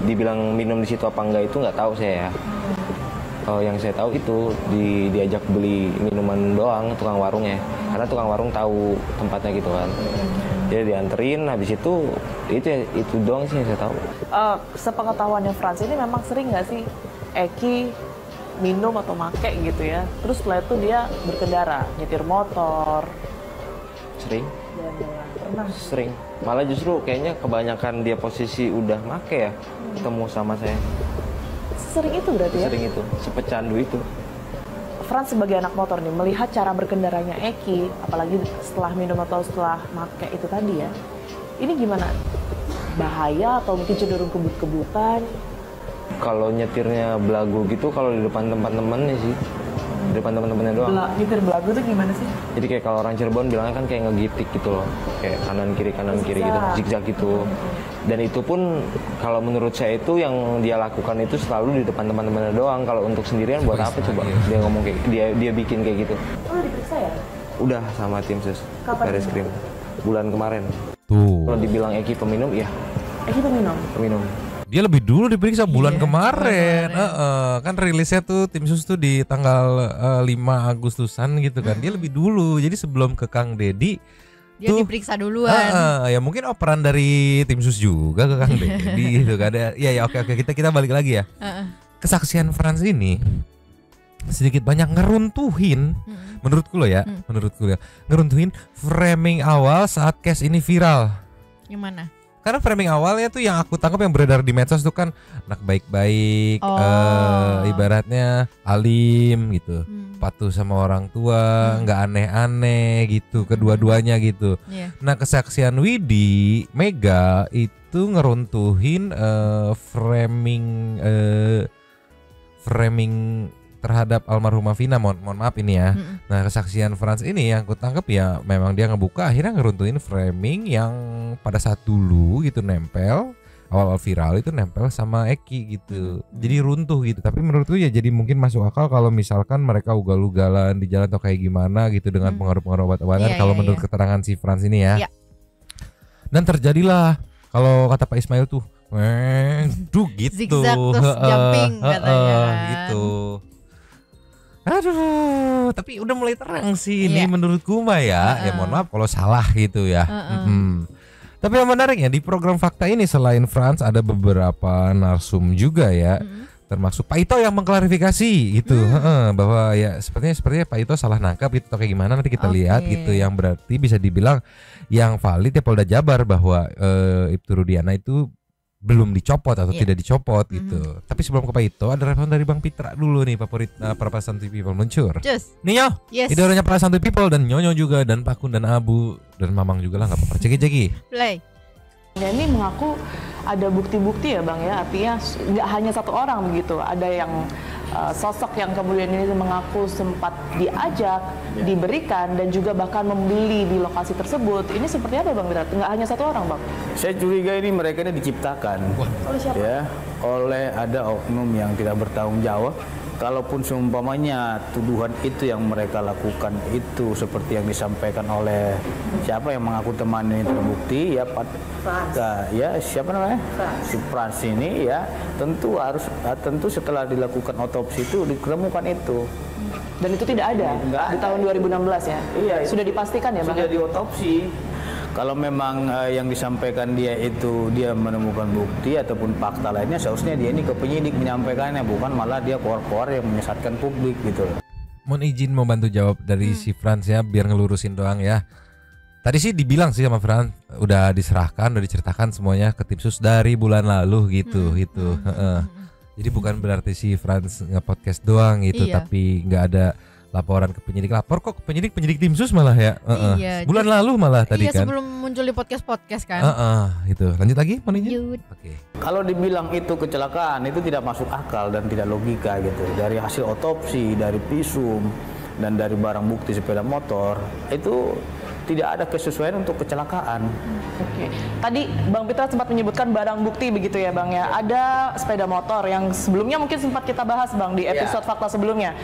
dibilang minum di situ apa enggak itu nggak tahu saya ya. Yang saya tahu itu diajak beli minuman doang tukang warungnya, karena tukang warung tahu tempatnya gitu kan. Dia dianterin, habis itu doang sih yang saya tahu.
Sepengetahuannya Franz ini memang sering nggak sih Eki minum atau make gitu ya? Terus setelah itu dia berkendara, nyetir motor.
Sering.
Pernah.
Sering. Malah justru kayaknya kebanyakan dia posisi udah make ya, ketemu sama saya.
Sering itu berarti ya?
Sering itu, sepecandu itu.
Franz sebagai anak motor nih, melihat cara berkendaranya Eki, apalagi setelah minum atau setelah make itu tadi ya, ini gimana? Bahaya atau mungkin cenderung kebut-kebutan?
Kalau nyetirnya belagu gitu, kalau di depan teman-temannya sih, di depan teman-temannya doang.
Nyetir belagu tuh gimana sih?
Jadi kayak kalau orang Cirebon bilangnya kan kayak ngegitik gitu loh, kayak kanan kiri gitu, zigzag gitu. Dan itu pun kalau menurut saya itu yang dia lakukan itu selalu di depan teman-temannya doang. Kalau untuk sendirian buat apa coba? Dia ngomong kayak dia bikin kayak gitu.
Udah diperiksa ya?
Udah sama tim sus Bareskrim bulan kemarin.
Tuh.
Kalau dibilang Eki peminum, ya.
Eki peminum.
Peminum.
Dia lebih dulu diperiksa bulan kemarin. Kan rilisnya tuh tim sus tuh di tanggal 5 Agustusan gitu kan. Dia lebih dulu. Jadi sebelum ke Kang Dedi
dia tuh diperiksa duluan.
Ya mungkin operan dari tim sus juga ke Kang Dedi gitu kan. Ya oke kita balik lagi ya. Kesaksian Frans ini sedikit banyak ngeruntuhin menurutku ya, ngeruntuhin framing awal saat case ini viral.
Yang mana?
Karena framing awalnya tuh yang aku tangkap yang beredar di medsos tuh kan anak baik-baik, ibaratnya alim gitu, patuh sama orang tua, nggak aneh-aneh gitu, kedua-duanya gitu. Nah kesaksian Widi Mega itu ngeruntuhin framing terhadap almarhumah Vina, mohon maaf ini ya. Nah kesaksian Frans ini yang aku tangkap ya memang dia ngebuka akhirnya ngeruntuhin framing yang pada saat dulu gitu nempel awal viral itu nempel sama Eki gitu. Jadi runtuh gitu. Tapi menurutku ya jadi mungkin masuk akal kalau misalkan mereka ugal-ugalan di jalan atau kayak gimana gitu dengan pengaruh-pengaruh obat-obatan kalau menurut keterangan si Frans ini ya. Dan terjadilah kalau kata Pak Ismail tuh gitu.
Zigzag terus jumping katanya
gitu. Aduh, tapi udah mulai terang sih ini menurutku mah ya. Ya mohon maaf kalau salah gitu ya. Tapi yang menariknya di program Fakta ini selain Frans ada beberapa narsum juga ya. Termasuk Pak Ito yang mengklarifikasi gitu. Bahwa ya sepertinya Pak Ito salah nangkap itu kayak gimana nanti kita lihat gitu. Yang berarti bisa dibilang yang valid ya Polda Jabar bahwa Ibtu Rudiana itu belum dicopot atau tidak dicopot gitu. Tapi sebelum ke Pak Ito ada respon dari Bang Pitra dulu nih, favorit Para Santuy People meluncur. Nio, idolanya Para Santuy People dan Nyonyo juga dan Pakun dan Abu dan Mamang juga lah nggak apa-apa. Ceki.
Play.
Ya, ini mengaku ada bukti-bukti ya Bang ya, artinya nggak hanya satu orang begitu, ada yang sosok yang kemudian ini mengaku sempat diajak, diberikan dan juga bahkan membeli di lokasi tersebut. Ini seperti apa Bang Mirat? Nggak hanya satu orang Bang?
Saya curiga ini mereka ini diciptakan
oleh siapa?
Ya, oleh ada oknum yang tidak bertanggung jawab. Kalaupun seumpamanya tuduhan itu yang mereka lakukan itu seperti yang disampaikan oleh siapa yang mengaku teman ini terbukti ya siapa namanya si Frans ini ya tentu setelah dilakukan otopsi itu ditemukan itu
dan itu tidak ada di tahun 2016 ya. Iya, sudah dipastikan ya Bang.
Sudah diotopsi. Kalau memang yang disampaikan dia itu dia menemukan bukti ataupun fakta lainnya, seharusnya dia ini ke penyidik menyampaikannya, bukan malah dia keluar-keluar yang menyesatkan publik gitu.
Mohon izin mau bantu jawab dari si Frans ya, biar ngelurusin doang ya. Tadi sih dibilang sih sama Frans udah diserahkan, udah diceritakan semuanya ke tim sus dari bulan lalu gitu. Jadi bukan berarti si Frans nge-podcast doang gitu, tapi nggak ada laporan ke penyidik, lapor kok ke penyidik tim sus malah ya. Bulan lalu malah tadi kan.
Sebelum muncul di podcast kan.
Gitu. Lanjut lagi Moninya.
Oke. Kalau dibilang itu kecelakaan itu tidak masuk akal dan tidak logika gitu. Dari hasil otopsi, dari visum dan dari barang bukti sepeda motor itu tidak ada kesesuaian untuk kecelakaan.
Oke. Tadi Bang Pitra sempat menyebutkan barang bukti begitu ya Bang ya. Ada sepeda motor yang sebelumnya mungkin sempat kita bahas Bang di episode Fakta sebelumnya.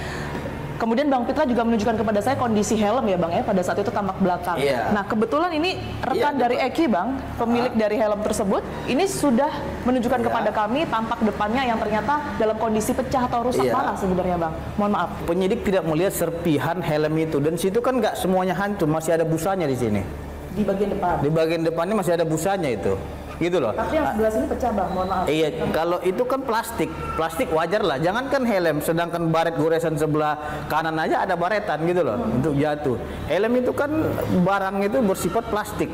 Kemudian Bang Pitra juga menunjukkan kepada saya kondisi helm ya Bang ya, pada saat itu tampak belakang. Nah kebetulan ini rekan dari Eki Bang, pemilik dari helm tersebut, ini sudah menunjukkan kepada kami tampak depannya yang ternyata dalam kondisi pecah atau rusak parah sebenarnya Bang. Mohon maaf.
Penyidik tidak melihat serpihan helm itu dan situ kan nggak semuanya hancur, masih ada busanya di sini.
Di bagian depan.
Di bagian depannya masih ada busanya itu. Gitu loh.
Tapi yang sebelah sini pecah Bang, mohon maaf.
Iya, kalau itu kan plastik wajar lah. Jangankan helm, sedangkan baret goresan sebelah kanan aja ada baretan gitu loh untuk jatuh. Helm itu kan barang itu bersifat plastik,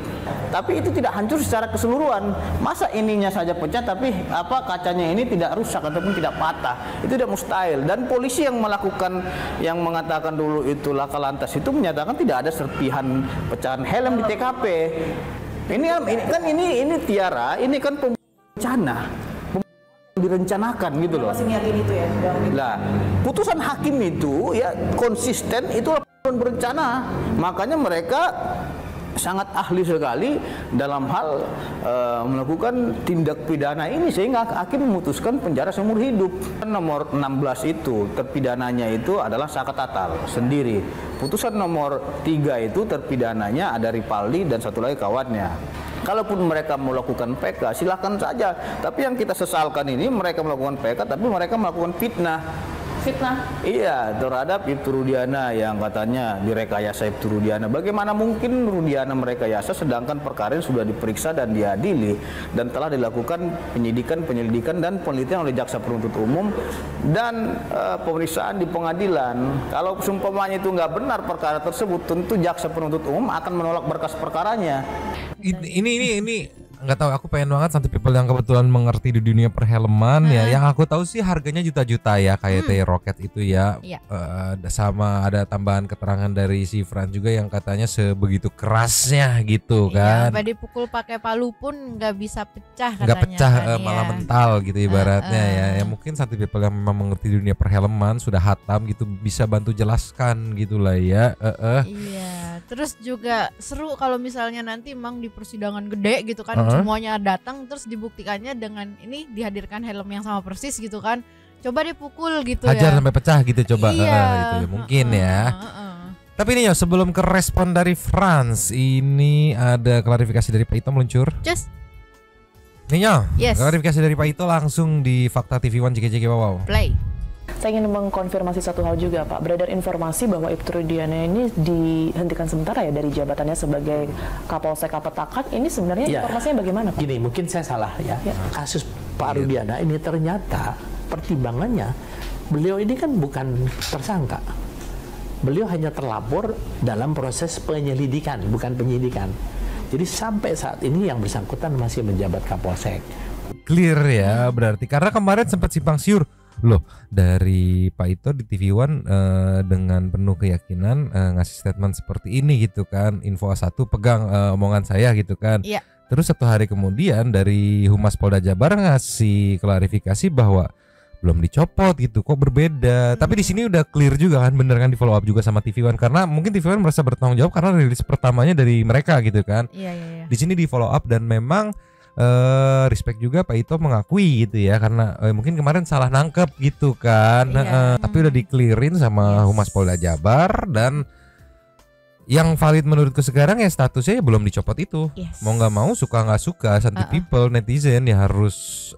tapi itu tidak hancur secara keseluruhan. Masa ininya saja pecah, tapi kacanya ini tidak rusak ataupun tidak patah? Itu tidak mustahil. Dan polisi yang mengatakan dulu itu laka lantas itu menyatakan tidak ada serpihan pecahan helm di TKP. Ini Tiara, ini kan berencana, direncanakan gitu loh.
Masih niatin itu ya.
Nah, putusan hakim itu ya konsisten itu berencana. Makanya mereka sangat ahli sekali dalam hal melakukan tindak pidana ini sehingga hakim memutuskan penjara seumur hidup. Nomor 16 itu terpidananya itu adalah Saka Tatal sendiri. Putusan nomor 3 itu terpidananya ada Ripaldi dan satu lagi kawannya. Kalaupun mereka melakukan PK, silakan saja. Tapi yang kita sesalkan ini mereka melakukan PK, tapi mereka melakukan fitnah. Iya, terhadap Ibtu Rudiana yang katanya direkayasa Ibtu Rudiana. Bagaimana mungkin Rudiana merekayasa sedangkan perkara ini sudah diperiksa dan diadili dan telah dilakukan penyelidikan dan penelitian oleh jaksa penuntut umum dan pemeriksaan di pengadilan. Kalau seumpamanya itu nggak benar perkara tersebut, tentu jaksa penuntut umum akan menolak berkas perkaranya.
Ini nggak tahu, aku pengen banget Santai People yang kebetulan mengerti di dunia perhelman ya. Yang aku tahu sih harganya juta-juta ya kayak T-Rocket itu ya. Sama ada tambahan keterangan dari si Fran juga yang katanya sebegitu kerasnya gitu kan.
Sampai dipukul pakai palu pun nggak bisa pecah katanya.
Nggak pecah
kan,
malah mental gitu ibaratnya ya. Ya mungkin Santai People yang memang mengerti dunia perhelman sudah hatam gitu bisa bantu jelaskan gitulah ya.
Iya. Terus juga seru kalau misalnya nanti emang di persidangan gede gitu kan. Semuanya datang terus dibuktikannya dengan ini dihadirkan helm yang sama persis gitu kan. Coba dipukul gitu
Hajar
ya.
sampai pecah gitu coba
Iya.
Gitu ya. Mungkin ya. Tapi ini ya sebelum ke respon dari Frans, ini ada klarifikasi dari Pak Ito meluncur.
Just.
Nih ya,
Yes.
klarifikasi dari Pak Ito langsung di Fakta TV One JKJK Wow.
Play.
Saya ingin mengkonfirmasi satu hal juga, Pak. Beredar informasi bahwa Ibtu Rudiana ini dihentikan sementara ya dari jabatannya sebagai Kapolsek Kapetakan. Ini sebenarnya informasinya bagaimana, Pak?
Gini, mungkin saya salah ya. Kasus Pak Rudiana ini ternyata pertimbangannya beliau ini kan bukan tersangka. Beliau hanya terlapor dalam proses penyelidikan, bukan penyidikan. Jadi sampai saat ini yang bersangkutan masih menjabat Kapolsek.
Clear ya berarti, karena kemarin sempat simpang siur. Loh, dari Pak Ito di TV One dengan penuh keyakinan ngasih statement seperti ini gitu kan. Info A1 pegang omongan saya gitu kan.
Iya.
Terus 1 hari kemudian dari Humas Polda Jabar ngasih klarifikasi bahwa belum dicopot gitu, kok berbeda. Tapi di sini udah clear juga kan, bener kan, di follow up juga sama TV One karena mungkin TV One merasa bertanggung jawab karena rilis pertamanya dari mereka gitu kan.
Iya.
Di sini di follow up dan memang respect juga Pak Ito mengakui gitu ya karena mungkin kemarin salah nangkep gitu kan. Tapi udah di-clearin sama Humas Polda Jabar dan yang valid menurutku sekarang ya statusnya ya belum dicopot itu. Mau nggak mau, suka nggak suka, Santai People netizen ya harus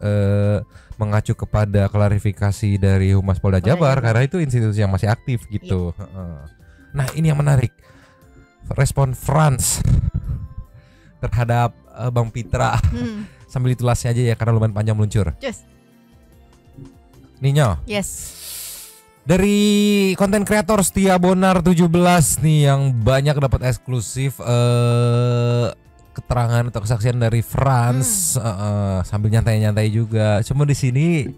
mengacu kepada klarifikasi dari Humas Polda Jabar karena itu institusi yang masih aktif gitu. Nah ini yang menarik, respon Frans terhadap Bang Pitra. Sambil ditulasnya aja ya karena lumayan panjang meluncur. Ninyo.
Yes.
Dari konten kreator Setia Bonar 17 nih yang banyak dapat eksklusif keterangan atau kesaksian dari Frans sambil nyantai-nyantai juga. Cuma di sini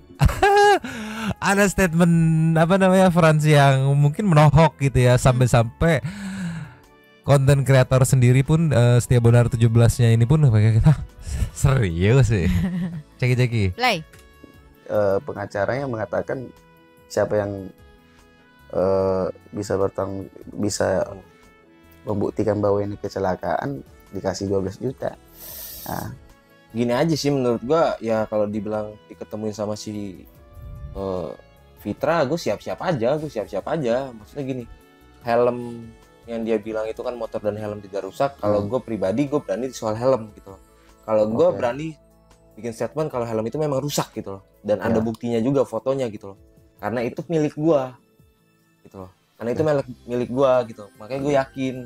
ada statement Frans yang mungkin menohok gitu ya sampai-sampai konten kreator sendiri pun Setia Bonar 17-nya ini pun kayak kita serius sih. Ceki.
Play.
Pengacaranya mengatakan siapa yang bisa membuktikan bahwa ini kecelakaan dikasih 12 juta. Nah,
gini aja sih menurut gua ya, kalau dibilang diketemuin sama si Fitra, gue siap-siap aja. Maksudnya gini, helm yang dia bilang itu kan motor dan helm tidak rusak. Kalau gue pribadi gue berani soal helm gitu loh. Kalau gue berani bikin statement kalau helm itu memang rusak gitu loh. Dan ada buktinya juga, fotonya gitu loh. Karena itu milik gue gitu loh. Karena itu milik gue gitu. Makanya gue yakin.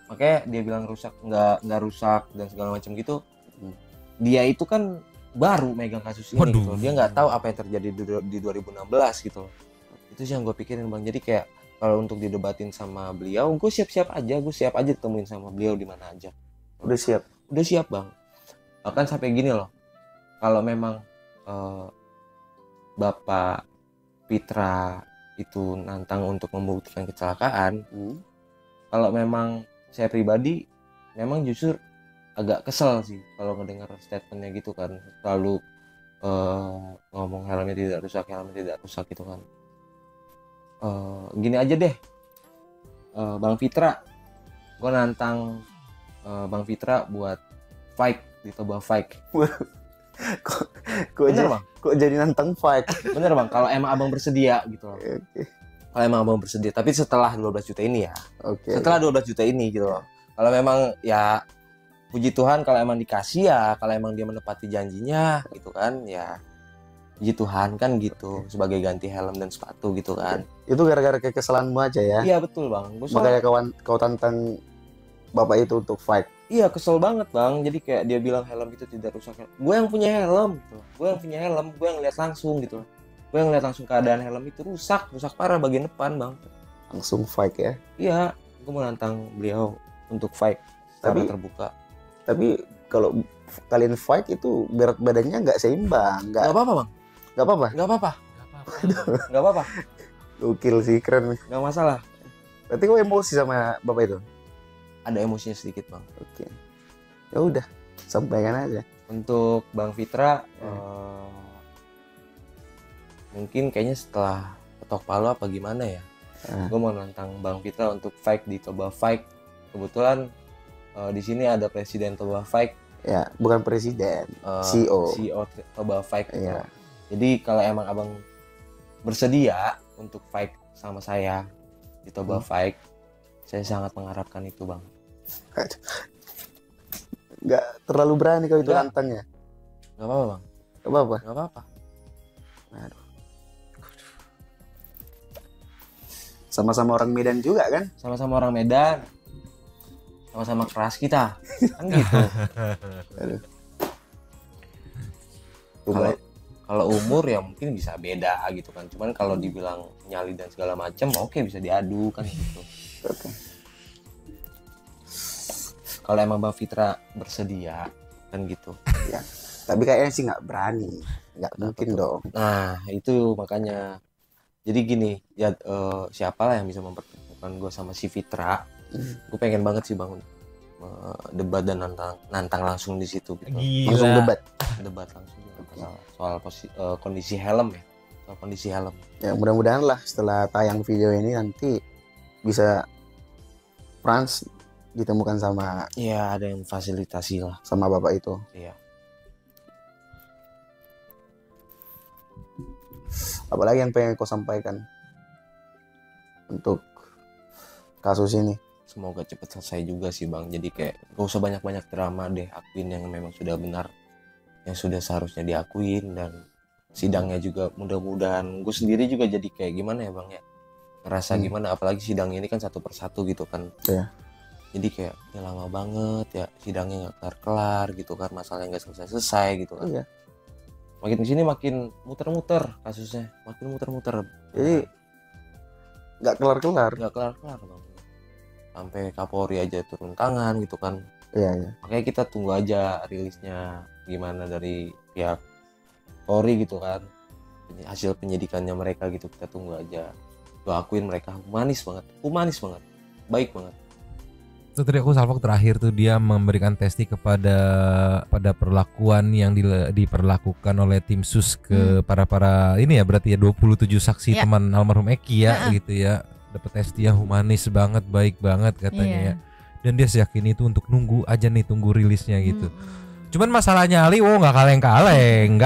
Makanya dia bilang rusak, nggak rusak dan segala macam gitu. Dia itu kan baru megang kasus ini gitu loh. Dia nggak tahu apa yang terjadi di 2016 gitu loh. Itu sih yang gue pikirin Bang. Jadi kayak kalau untuk didebatin sama beliau, gue siap aja ketemuin sama beliau di mana aja. Udah siap Bang. Bahkan sampai gini loh, kalau memang Bapak Pitra itu nantang untuk membuktikan kecelakaan, kalau memang saya pribadi memang justru agak kesel sih kalau ngedengar statementnya gitu kan, selalu ngomong helmnya tidak rusak gitu kan. Gini aja deh, Bang Fitra, gue nantang Bang Fitra buat fight di Toba Fight.
Kok jadi nantang fight?
Bener Bang, kalau emang abang bersedia gitu loh. Kalau emang abang bersedia, tapi setelah 12 juta ini ya. Setelah 12 juta ini gitu loh. Kalau memang ya puji Tuhan kalau emang dikasih ya, kalau emang dia menepati janjinya gitu kan ya, puji Tuhan kan gitu, sebagai ganti helm dan sepatu gitu kan.
Itu gara-gara kekesalanmu aja ya?
Iya betul bang.
Makanya kau tantang bapak itu untuk fight.
Iya kesel banget bang, jadi kayak dia bilang helm itu tidak rusak. Gue yang punya helm gitu. Gue yang lihat langsung gitu. Gue yang lihat langsung keadaan helm itu rusak parah bagian depan bang.
Langsung fight ya?
Iya, gue mau nantang beliau untuk fight secara terbuka.
Tapi kalau kalian fight itu berat badannya nggak seimbang,
nggak apa-apa bang.
Nggak apa-apa?
Nggak apa-apa.
Gokil sih, keren nih.
Nggak masalah.
Berarti kau emosi sama bapak itu?
Ada emosinya sedikit bang.
Oke. Ya udah, sampaikan aja.
Untuk Bang Fitra, mungkin kayaknya setelah ketok palu apa gimana ya? Gue mau nantang Bang Fitra untuk fight di Toba Fight. Kebetulan di sini ada presiden Toba Fight.
Ya, bukan presiden, CEO
Toba Fight.
Ya.
Jadi kalau emang abang bersedia untuk fight sama saya di Toba Fight, saya sangat mengharapkan itu bang.
Nggak terlalu berani kalau itu nantangnya.
Nggak apa-apa bang.
Nggak apa-apa.
Nggak apa-apa.
Aduh. Sama-sama orang Medan juga kan?
Sama-sama orang Medan. Sama-sama keras kita. Kan gitu.
Aduh.
Kalau umur ya mungkin bisa beda gitu kan. Cuman kalau dibilang nyali dan segala macam, oke bisa diadu kan gitu.
Oke.
Kalau emang Bang Fitra bersedia kan gitu.
Ya. Tapi kayaknya sih nggak berani. Nggak mungkin dong.
Nah itu makanya. Jadi gini, ya siapalah yang bisa mempertemukan gue sama si Fitra. Gue pengen banget sih bang debat dan nantang langsung di situ gitu.
Langsung
debat langsung soal kondisi helm ya, soal kondisi helm.
Ya mudah-mudahan lah setelah tayang video ini nanti bisa Frans ditemukan sama.
Iya ada yang fasilitasi lah
sama bapak itu.
Iya.
Apalagi yang pengen kau sampaikan untuk kasus ini?
Semoga cepat selesai juga sih bang. Jadi kayak gak usah banyak-banyak drama deh, akuin yang memang sudah benar, yang sudah seharusnya diakuin, dan sidangnya juga mudah-mudahan. Gue sendiri juga jadi kayak gimana ya bang ya, ngerasa gimana, apalagi sidang ini kan satu persatu gitu kan.
Iya.
Jadi kayak ya lama banget ya sidangnya nggak kelar gitu kan, masalahnya nggak selesai gitu kan.
Iya.
Makin kesini makin muter-muter kasusnya, makin muter-muter.
Jadi nggak kelar-kelar.
Nggak kelar-kelar bang. Sampai Kapolri aja turun tangan gitu kan.
Iya, iya.
Makanya kita tunggu aja rilisnya gimana dari pihak Polri gitu kan. Hasil penyidikannya mereka gitu, kita tunggu aja. Gue akuin mereka humanis banget, baik banget.
Itu tadi aku Salfok terakhir tuh dia memberikan testi kepada perlakuan yang diperlakukan oleh tim sus ke para ini ya, berarti ya 27 saksi teman almarhum Eki ya gitu ya. Dapat testi yang humanis banget, baik banget katanya ya. Dan dia yakin itu untuk nunggu aja nih, tunggu rilisnya gitu. Cuman masalahnya Ali, nggak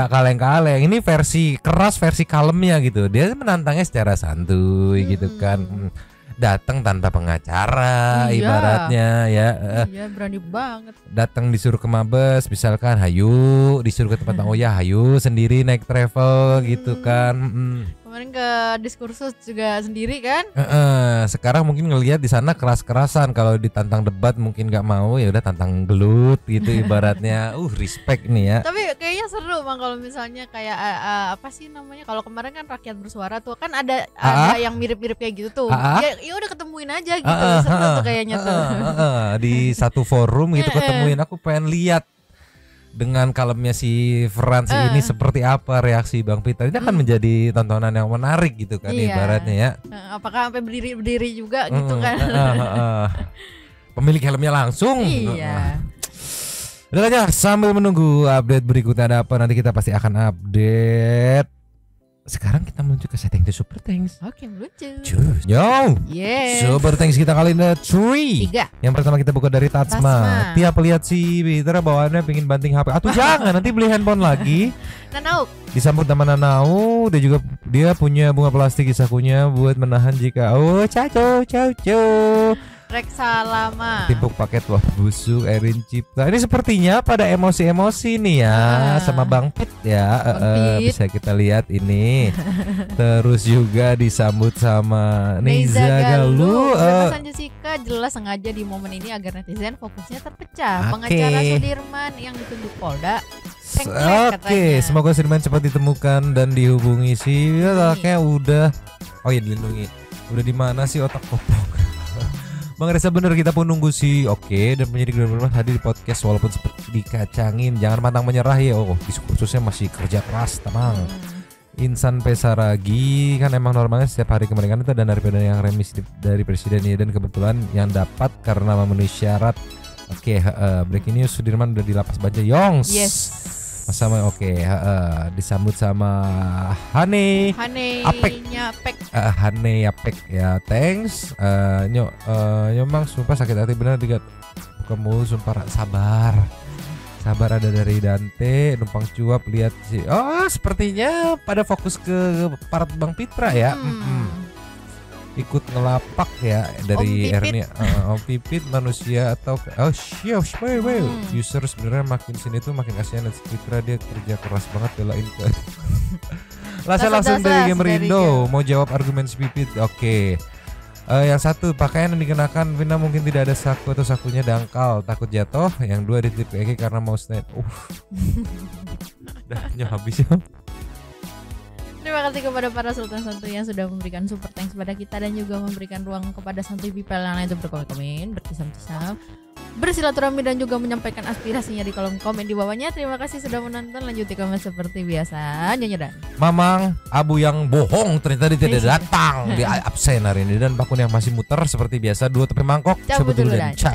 kaleng-kaleng. Ini versi keras, versi kalemnya gitu. Dia menantangnya secara santuy gitu kan. Datang tanpa pengacara ibaratnya ya.
Iya berani banget.
Datang disuruh ke Mabes misalkan, hayu, disuruh ke tempat Oya, hayu sendiri naik travel gitu kan.
Kemarin ke diskursus juga sendiri kan.
Sekarang mungkin ngelihat di sana keras-kerasan, kalau ditantang debat mungkin nggak mau, ya udah tantang gelut gitu ibaratnya. Respect nih ya.
Tapi kayaknya seru bang kalau misalnya kayak apa sih namanya, kalau kemarin kan rakyat bersuara tuh kan ada yang mirip-mirip kayak gitu tuh. Ya udah ketemuin aja gitu. Seru tuh kayaknya tuh.
Di satu forum gitu ketemuin, aku pengen lihat dengan kalemnya si Frans ini seperti apa reaksi Bang Fitra. Ini akan menjadi tontonan yang menarik gitu kan ibaratnya ya.
Apakah sampai berdiri juga gitu kan.
Pemilik helmnya langsung.
Iya.
Udah aja, sambil menunggu update berikutnya ada apa, nanti kita pasti akan update. Sekarang kita menuju ke setting the Super Thanks.
Oke, lucu.
Yo.
Yes.
Super Thanks kita kali ini 3. Yang pertama kita buka dari Tatsma. Tiap lihat si Fitra bawaannya pengen banting HP. Atau jangan, nanti beli handphone lagi.
Nanau.
Disambut sama Nanau. Dia punya bunga plastik di sakunya buat menahan jika caco.
Reksa Lama.
Timpuk paket wah busuk Erin Cipta. Ini sepertinya pada emosi-emosi nih ya sama Bang Pit ya. Bisa kita lihat ini. Terus juga disambut sama Neiza Galuh.
Pesan Jessica jelas sengaja di momen ini agar netizen fokusnya terpecah. Pengacara Sudirman yang ditunjuk Polda.
Oke, semoga Sudirman cepat ditemukan dan dihubungi sih. Otaknya udah. Oh ya dilindungi. Udah di mana sih otak kopong? Bang Reza bener, kita pun nunggu sih. Oke, dan penyidik 2015 hadir di podcast walaupun sempat dikacangin. Jangan pantang menyerah ya. Oh, diskursusnya masih kerja keras, tenang. Insan Pesaragi kan emang normalnya setiap hari kemerdekaan itu ada narapidana yang remis dari presiden ya, dan kebetulan yang dapat karena memenuhi syarat. Oke, breaking news Sudirman udah di lapas Baja Yongs.
Yes.
Sama disambut sama Hane Apek Hane Apek ya, thanks. Nyomang sumpah sakit hati bener digat kamu, sumpah sabar ada dari Dante numpang cuap lihat sih. Oh sepertinya pada fokus ke part Bang Pitra ya. Ikut ngelapak ya dari Ernia. Om Pipit manusia atau user sebenarnya makin sini tuh makin kasihan, dan Pitra dia kerja keras banget belain ke langsung dari Gamerindo mau jawab argumen si Pipit. Oke. Yang satu, pakaian yang dikenakan Vina mungkin tidak ada saku atau sakunya dangkal takut jatuh. Yang dua, dititip Eki karena mau stand. Udah habis ya.
Terima kasih kepada para sultan santuy yang sudah memberikan super thanks kepada kita dan juga memberikan ruang kepada santuy people yang lain untuk berkomen, bertisam-tisam, bersilaturahmi dan juga menyampaikan aspirasinya di kolom komen di bawahnya. Terima kasih sudah menonton. Lanjuti komen seperti biasa. Nyonya dan
Mamang Abu yang bohong ternyata dia tidak datang di absen hari ini, dan Bakun yang masih muter seperti biasa. 2 tepi mangkok.
Cabut dulu dan ciao.